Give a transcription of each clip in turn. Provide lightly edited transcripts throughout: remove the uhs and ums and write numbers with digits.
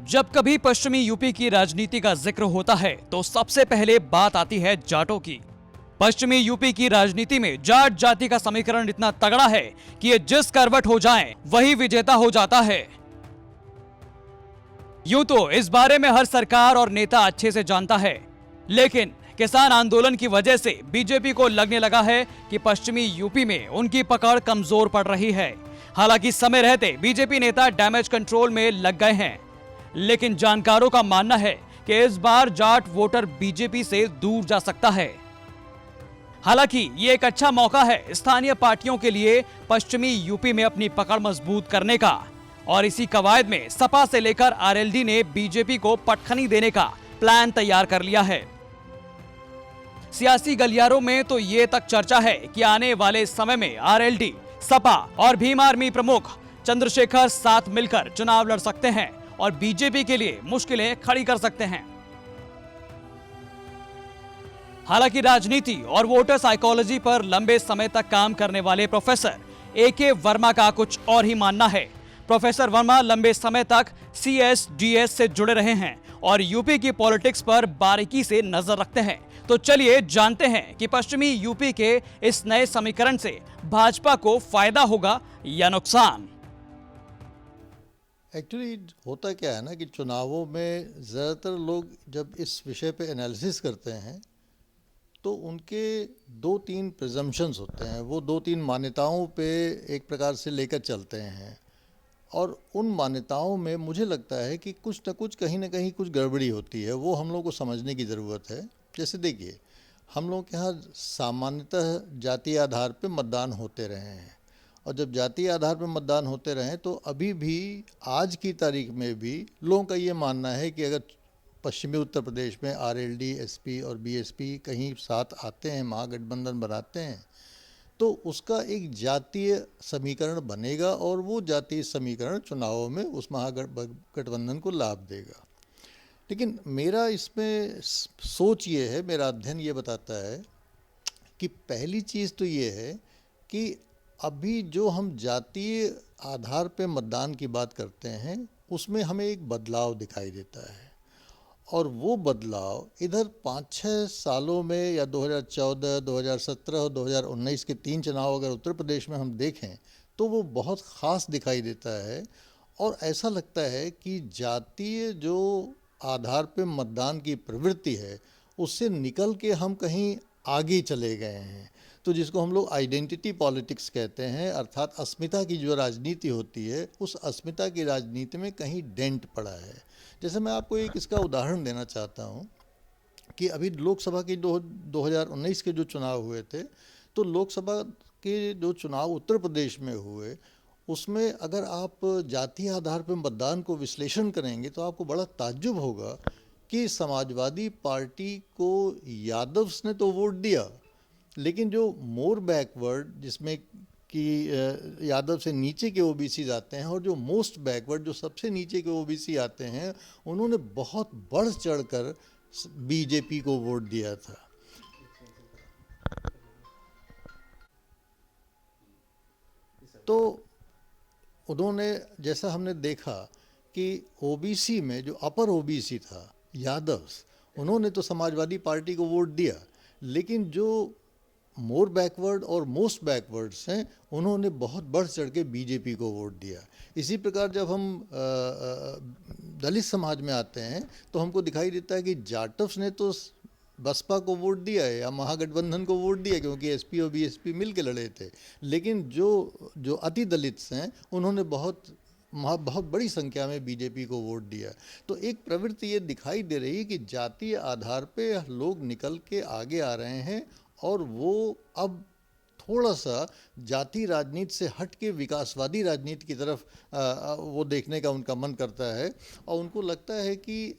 जब कभी पश्चिमी यूपी की राजनीति का जिक्र होता है तो सबसे पहले बात आती है जाटों की। पश्चिमी यूपी की राजनीति में जाट जाति का समीकरण इतना तगड़ा है कि ये जिस करवट हो जाए वही विजेता हो जाता है। यूं तो इस बारे में हर सरकार और नेता अच्छे से जानता है, लेकिन किसान आंदोलन की वजह से बीजेपी को लगने लगा है कि पश्चिमी यूपी में उनकी पकड़ कमजोर पड़ रही है। हालांकि समय रहते बीजेपी नेता डैमेज कंट्रोल में लग गए हैं, लेकिन जानकारों का मानना है कि इस बार जाट वोटर बीजेपी से दूर जा सकता है। हालांकि ये एक अच्छा मौका है स्थानीय पार्टियों के लिए पश्चिमी यूपी में अपनी पकड़ मजबूत करने का, और इसी कवायद में सपा से लेकर आरएलडी ने बीजेपी को पटखनी देने का प्लान तैयार कर लिया है। सियासी गलियारों में तो ये तक चर्चा है कि आने वाले समय में आरएलडी, सपा और भीम आर्मी प्रमुख चंद्रशेखर साथ मिलकर चुनाव लड़ सकते हैं और बीजेपी के लिए मुश्किलें खड़ी कर सकते हैं। हालांकि राजनीति और वोटर साइकोलॉजी पर लंबे समय तक काम करने वाले प्रोफेसर एके वर्मा का कुछ और ही मानना है। प्रोफेसर वर्मा लंबे समय तक सीएसडीएस से जुड़े रहे हैं और यूपी की पॉलिटिक्स पर बारीकी से नजर रखते हैं। तो चलिए जानते हैं कि पश्चिमी यूपी के इस नए समीकरण से भाजपा को फायदा होगा या नुकसान। एक्चुअली होता क्या है ना कि चुनावों में ज़्यादातर लोग जब इस विषय पे एनालिसिस करते हैं तो उनके 2-3 प्रिजम्पशंस होते हैं, वो 2-3 मान्यताओं पे एक प्रकार से लेकर चलते हैं, और उन मान्यताओं में मुझे लगता है कि कुछ न कुछ कहीं ना कहीं कुछ गड़बड़ी होती है। वो हम लोग को समझने की ज़रूरत है। जैसे देखिए, हम लोग के यहाँ सामान्यतः जातीय आधार पे मतदान होते रहे हैं, और जब जातीय आधार पर मतदान होते रहे तो अभी भी आज की तारीख में भी लोगों का ये मानना है कि अगर पश्चिमी उत्तर प्रदेश में आरएलडी, एसपी और बीएसपी कहीं साथ आते हैं, महागठबंधन बनाते हैं, तो उसका एक जातीय समीकरण बनेगा और वो जातीय समीकरण चुनावों में उस महागठबंधन को लाभ देगा। लेकिन मेरा इसमें सोच ये है, मेरा अध्ययन ये बताता है कि पहली चीज़ तो ये है कि अभी जो हम जातीय आधार पे मतदान की बात करते हैं उसमें हमें एक बदलाव दिखाई देता है, और वो बदलाव इधर 5-6 सालों में या 2014, 2017 और 2019 के 3 चुनाव अगर उत्तर प्रदेश में हम देखें तो वो बहुत ख़ास दिखाई देता है। और ऐसा लगता है कि जातीय जो आधार पे मतदान की प्रवृत्ति है उससे निकल के हम कहीं आगे चले गए हैं। तो जिसको हम लोग आइडेंटिटी पॉलिटिक्स कहते हैं, अर्थात अस्मिता की जो राजनीति होती है, उस अस्मिता की राजनीति में कहीं डेंट पड़ा है। जैसे मैं आपको एक इसका उदाहरण देना चाहता हूँ कि अभी लोकसभा के 2019 के जो चुनाव हुए थे, तो लोकसभा के जो चुनाव उत्तर प्रदेश में हुए उसमें अगर आप जातीय आधार पर मतदान को विश्लेषण करेंगे तो आपको बड़ा ताज्जुब होगा कि समाजवादी पार्टी को यादव्स ने तो वोट दिया, लेकिन जो मोर बैकवर्ड, जिसमें कि यादव से नीचे के ओबीसी आते हैं, और जो मोस्ट बैकवर्ड, जो सबसे नीचे के ओबीसी आते हैं, उन्होंने बहुत बढ़ चढ़कर बीजेपी को वोट दिया था। तो उन्होंने, जैसा हमने देखा कि ओबीसी में जो अपर ओबीसी था, यादव्स, उन्होंने तो समाजवादी पार्टी को वोट दिया, लेकिन जो मोर बैकवर्ड और मोस्ट बैकवर्ड्स हैं उन्होंने बहुत बढ़ चढ़ के बीजेपी को वोट दिया। इसी प्रकार जब हम दलित समाज में आते हैं तो हमको दिखाई देता है कि जाटव्स ने तो बसपा को वोट दिया है या महागठबंधन को वोट दिया, क्योंकि एसपी और बीएसपी मिल के लड़े थे, लेकिन जो अति दलित्स हैं उन्होंने बहुत बड़ी संख्या में बीजेपी को वोट दिया। तो एक प्रवृत्ति ये दिखाई दे रही है कि जातीय आधार पे लोग निकल के आगे आ रहे हैं, और वो अब थोड़ा सा जाति राजनीति से हट के विकासवादी राजनीति की तरफ वो देखने का उनका मन करता है, और उनको लगता है कि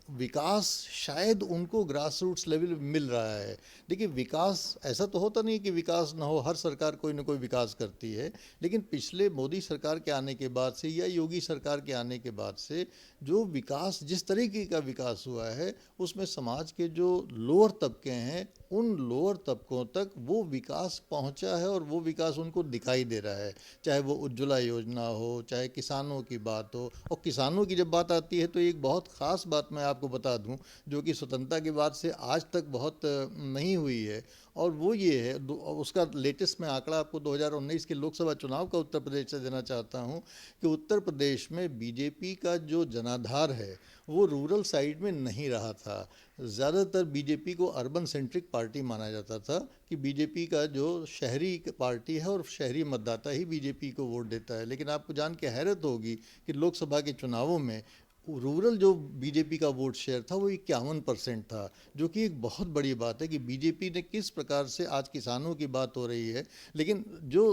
विकास शायद उनको ग्रास रूट्स लेवल पे मिल रहा है। देखिए विकास ऐसा तो होता नहीं कि विकास ना हो, हर सरकार कोई ना कोई विकास करती है, लेकिन पिछले मोदी सरकार के आने के बाद से या योगी सरकार के आने के बाद से जो विकास, जिस तरीके का विकास हुआ है, उसमें समाज के जो लोअर तबके हैं उन लोअर तबकों तक वो विकास पहुंचा है और वो विकास उनको दिखाई दे रहा है। चाहे वो उज्ज्वला योजना हो, चाहे किसानों की बात हो। और किसानों की जब बात आती है तो एक बहुत ख़ास बात मैं आपको बता दूं, जो कि स्वतंत्रता के बाद से आज तक बहुत नहीं हुई है, और वो ये है, उसका लेटेस्ट मैं आंकड़ा आपको 2019 के लोकसभा चुनाव का उत्तर प्रदेश से देना चाहता हूँ कि उत्तर प्रदेश में बीजेपी का जो जनाधार है वो रूरल साइड में नहीं रहा था। ज़्यादातर बीजेपी को अर्बन सेंट्रिक पार्टी माना जाता था कि बीजेपी का जो शहरी पार्टी है और शहरी मतदाता ही बीजेपी को वोट देता है। लेकिन आपको जान के हैरत होगी कि लोकसभा के चुनावों में रूरल जो बीजेपी का वोट शेयर था वो 51% था, जो कि एक बहुत बड़ी बात है कि बीजेपी ने किस प्रकार से, आज किसानों की बात हो रही है, लेकिन जो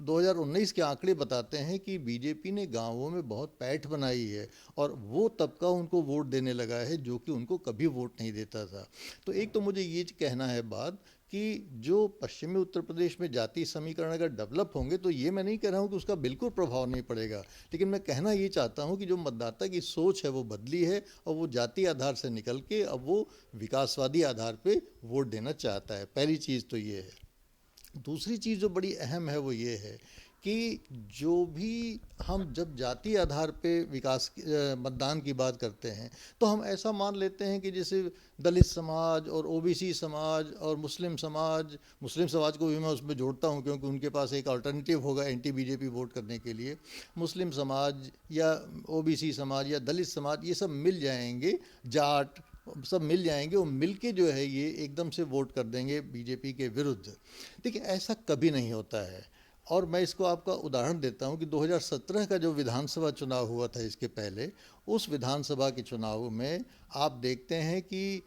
2019 के आंकड़े बताते हैं कि बीजेपी ने गांवों में बहुत पैठ बनाई है और वो तबका उनको वोट देने लगा है जो कि उनको कभी वोट नहीं देता था। तो एक तो मुझे ये कहना है बात कि जो पश्चिमी उत्तर प्रदेश में जाति समीकरण अगर डेवलप होंगे तो ये मैं नहीं कह रहा हूँ कि उसका बिल्कुल प्रभाव नहीं पड़ेगा, लेकिन मैं कहना ये चाहता हूँ कि जो मतदाता की सोच है वो बदली है और वो जाति आधार से निकल के अब वो विकासवादी आधार पे वोट देना चाहता है। पहली चीज़ तो ये है। दूसरी चीज़ जो बड़ी अहम है वो ये है कि जो भी हम जब जाति आधार पे विकास मतदान की बात करते हैं तो हम ऐसा मान लेते हैं कि जैसे दलित समाज और ओबीसी समाज और मुस्लिम समाज को भी मैं उसमें जोड़ता हूं क्योंकि उनके पास एक अल्टरनेटिव होगा एंटी बीजेपी वोट करने के लिए। मुस्लिम समाज या ओबीसी समाज या दलित समाज ये सब मिल जाएंगे, जाट सब मिल जाएंगे और मिलके जो है ये एकदम से वोट कर देंगे बीजेपी के विरुद्ध। देखिए ऐसा कभी नहीं होता है। और मैं इसको आपका उदाहरण देता हूं कि 2017 का जो विधानसभा चुनाव हुआ था इसके पहले, उस विधानसभा के चुनाव में आप देखते हैं कि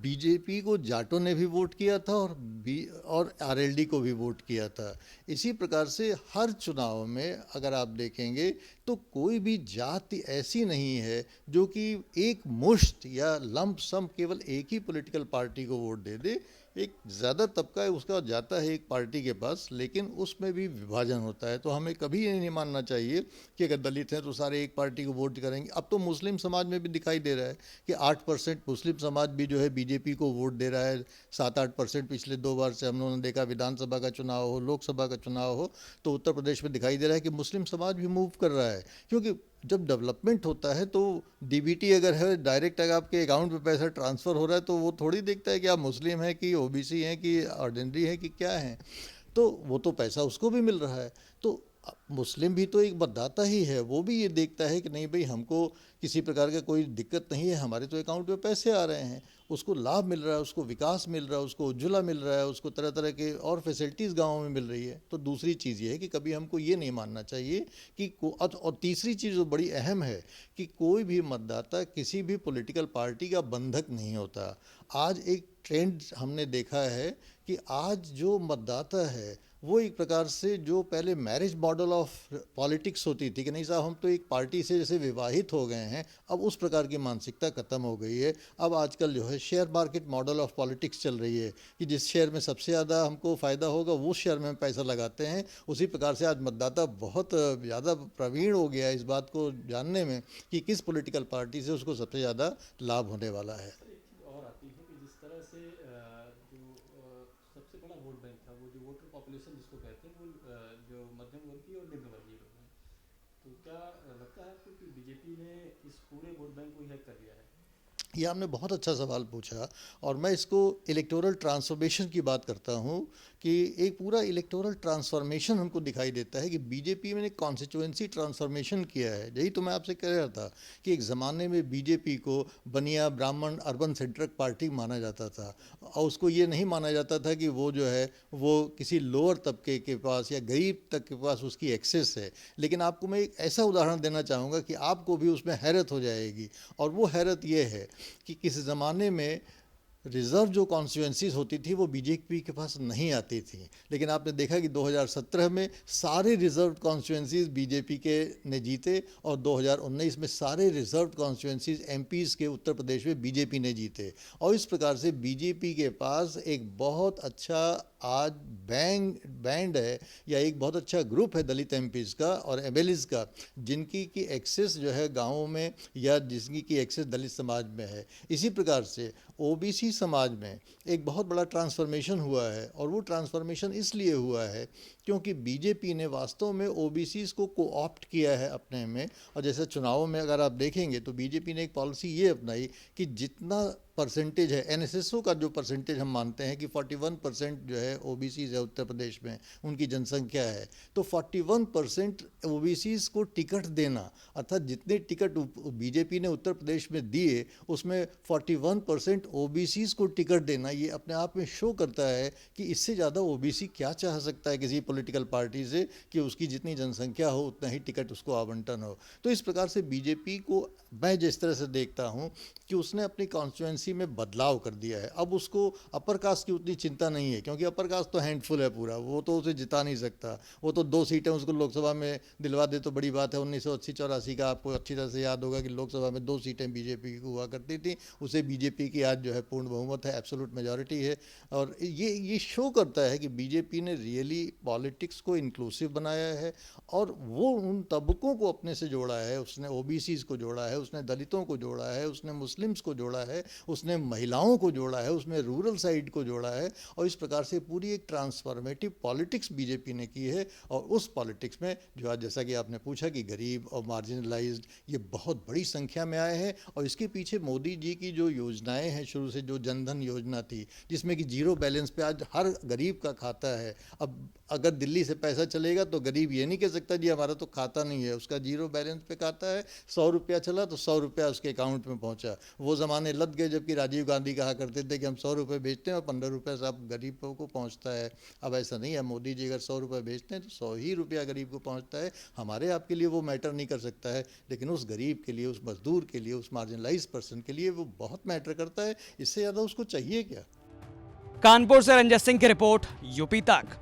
बीजेपी को जाटों ने भी वोट किया था और आरएलडी को भी वोट किया था। इसी प्रकार से हर चुनाव में अगर आप देखेंगे तो कोई भी जाति ऐसी नहीं है जो कि एक मुश्त या लंप सम केवल एक ही पॉलिटिकल पार्टी को वोट दे दे। एक ज़्यादा तबका है उसका जाता है एक पार्टी के पास, लेकिन उसमें भी विभाजन होता है। तो हमें कभी ये नहीं मानना चाहिए कि अगर दलित हैं तो सारे एक पार्टी को वोट करेंगे। अब तो मुस्लिम समाज में भी दिखाई दे रहा है कि 8% मुस्लिम समाज भी जो है बीजेपी को वोट दे रहा है। 7-8% पिछले 2 बार से हम लोगों ने देखा, विधानसभा का चुनाव हो, लोकसभा का चुनाव हो, तो उत्तर प्रदेश में दिखाई दे रहा है कि मुस्लिम समाज भी मूव कर रहा है। क्योंकि जब डेवलपमेंट होता है तो डीबीटी अगर है, डायरेक्ट अगर आपके अकाउंट पे पैसा ट्रांसफ़र हो रहा है, तो वो थोड़ी देखता है कि आप मुस्लिम हैं कि ओबीसी हैं कि ऑर्डिनरी हैं कि क्या हैं, तो वो तो पैसा उसको भी मिल रहा है। तो मुस्लिम भी तो एक मतदाता ही है, वो भी ये देखता है कि नहीं भाई हमको किसी प्रकार का कोई दिक्कत नहीं है, हमारे तो अकाउंट पे पैसे आ रहे हैं, उसको लाभ मिल रहा है, उसको विकास मिल रहा है, उसको उज्ज्वला मिल रहा है, उसको तरह तरह के और फैसिलिटीज़ गाँव में मिल रही है। तो दूसरी चीज़ ये है कि कभी हमको ये नहीं मानना चाहिए कि और तीसरी चीज़ जो बड़ी अहम है कि कोई भी मतदाता किसी भी पॉलिटिकल पार्टी का बंधक नहीं होता। आज एक ट्रेंड हमने देखा है कि आज जो मतदाता है वो एक प्रकार से, जो पहले मैरिज मॉडल ऑफ पॉलिटिक्स होती थी कि नहीं साहब हम तो एक पार्टी से जैसे विवाहित हो गए हैं, अब उस प्रकार की मानसिकता ख़त्म हो गई है। अब आजकल जो है share market model of politics चल रही है कि जिस शेयर में सबसे ज़्यादा हमको फ़ायदा होगा वो शेयर में हम पैसा लगाते हैं। उसी प्रकार से आज मतदाता बहुत ज़्यादा प्रवीण हो गया है इस बात को जानने में कि किस पॉलिटिकल पार्टी से उसको सबसे ज़्यादा लाभ होने वाला है। और आती है कि जिस तरह से जो सबसे बड़ा वोट बैंक था, वो जो वोटर पॉपुलेशन जिसको कहते हैं, वो जो मध्यम वर्गीय और निम्न वर्गीय लोग हैं, तो क्या लगता है आपको कि बीजेपी ने इस पूरे वोट बैंक को ही हैक कर लिया है? ये आपने बहुत अच्छा सवाल पूछा और मैं इसको इलेक्टोरल ट्रांसफॉर्मेशन की बात करता हूँ कि एक पूरा इलेक्टोरल ट्रांसफॉर्मेशन हमको दिखाई देता है कि बीजेपी ने कॉन्स्टिट्यूएंसी ट्रांसफॉर्मेशन किया है। यही तो मैं आपसे कह रहा था कि एक ज़माने में बीजेपी को बनिया ब्राह्मण अर्बन सेंट्रिक पार्टी माना जाता था और उसको ये नहीं माना जाता था कि वो जो है वो किसी लोअर तबके के पास या गरीब तक के पास उसकी एक्सेस है। लेकिन आपको मैं एक ऐसा उदाहरण देना चाहूँगा कि आपको भी उसमें हैरत हो जाएगी, और वो हैरत ये है कि किस ज़माने में रिज़र्व जो कॉन्स्टिट्यूंसीज होती थी वो बीजेपी के पास नहीं आती थी, लेकिन आपने देखा कि 2017 में सारे रिज़र्व कॉन्स्टिट्यूंसीज बीजेपी के ने जीते और 2019 में सारे रिज़र्व कॉन्स्टिट्यूंसीज एमपीज़ के उत्तर प्रदेश में बीजेपी ने जीते। और इस प्रकार से बीजेपी के पास एक बहुत अच्छा आज बैंड है या एक बहुत अच्छा ग्रुप है दलित एमपीज़ का और एमएलएज़ का, जिनकी की एक्सेस जो है गाँवों में या जिसकी की एक्सेस दलित समाज में है। इसी प्रकार से ओबीसी समाज में एक बहुत बड़ा ट्रांसफॉर्मेशन हुआ है और वो ट्रांसफॉर्मेशन इसलिए हुआ है क्योंकि बीजेपी ने वास्तव में ओबीसीज़ को कोऑप्ट किया है अपने में। और जैसे चुनावों में अगर आप देखेंगे तो बीजेपी ने एक पॉलिसी ये अपनाई कि जितना परसेंटेज है एनएसएसओ का जो परसेंटेज हम मानते हैं कि 41% जो है ओबीसीज़ है उत्तर प्रदेश में उनकी जनसंख्या है, तो 41% ओबीसीज़ को टिकट देना, अर्थात जितने टिकट बीजेपी ने उत्तर प्रदेश में दिए उसमें 41% ओबीसीज़ को टिकट देना, ये अपने आप में शो करता है कि इससे ज़्यादा ओबीसी क्या चाह सकता है किसी पॉलिटिकल पार्टी से कि उसकी जितनी जनसंख्या हो उतना ही टिकट उसको आवंटन हो। तो इस प्रकार से बीजेपी को मैं जिस तरह से देखता हूँ कि उसने अपनी कॉन्स्टिट्यूंसी में बदलाव कर दिया है। अब उसको अपर कास्ट की उतनी चिंता नहीं है क्योंकि अपर कास्ट तो हैंडफुल है पूरा, वो तो उसे जिता नहीं सकता। वो तो 2 सीटें उसको लोकसभा में दिलवा दे तो बड़ी बात है। 1980-84 का आपको अच्छी तरह से याद होगा कि लोकसभा में 2 सीटें बीजेपी की हुआ करती थी, उसे बीजेपी की आज जो है पूर्ण बहुमत है, एब्सोल्यूट मेजॉरिटी है। और ये शो करता है कि बीजेपी ने रियली पॉलिटिक्स को इंक्लूसिव बनाया है और वो उन तबकों को अपने से जोड़ा है। उसने ओबीसीज़ को जोड़ा है, उसने दलितों को जोड़ा है, उसने मुस्लिम्स को जोड़ा है, उसने महिलाओं को जोड़ा है, उसने रूरल साइड को जोड़ा है। और इस प्रकार से पूरी एक ट्रांसफॉर्मेटिव पॉलिटिक्स बीजेपी ने की है। और उस पॉलिटिक्स में जो आज जैसा कि आपने पूछा कि गरीब और मार्जिनलाइज्ड ये बहुत बड़ी संख्या में आए हैं। और इसके पीछे मोदी जी की जो योजनाएं हैं, शुरू से जो जनधन योजना थी जिसमें कि जीरो बैलेंस पे आज हर गरीब का खाता है। अब अगर दिल्ली से पैसा चलेगा तो गरीब ये नहीं कह सकता जी हमारा तो खाता नहीं है, उसका जीरो बैलेंस पे खाता है। 100 रुपया चला तो 100 रुपया उसके अकाउंट में पहुंचा। वो ज़माने लद गए जबकि राजीव गांधी कहा करते थे कि हम 100 रुपये भेजते हैं और 15 रुपये सब गरीबों को पहुंचता है। अब ऐसा नहीं है, मोदी जी अगर 100 रुपये भेजते हैं तो 100 ही रुपया गरीब को पहुंचता है। हमारे आपके लिए वो मैटर नहीं कर सकता है, लेकिन उस गरीब के लिए, उस मजदूर के लिए, उस मार्जिनलाइज पर्सन के लिए वो बहुत मैटर करता है। इससे ज़्यादा उसको चाहिए क्या। कानपुर से रंजन सिंह की रिपोर्ट, यूपी तक।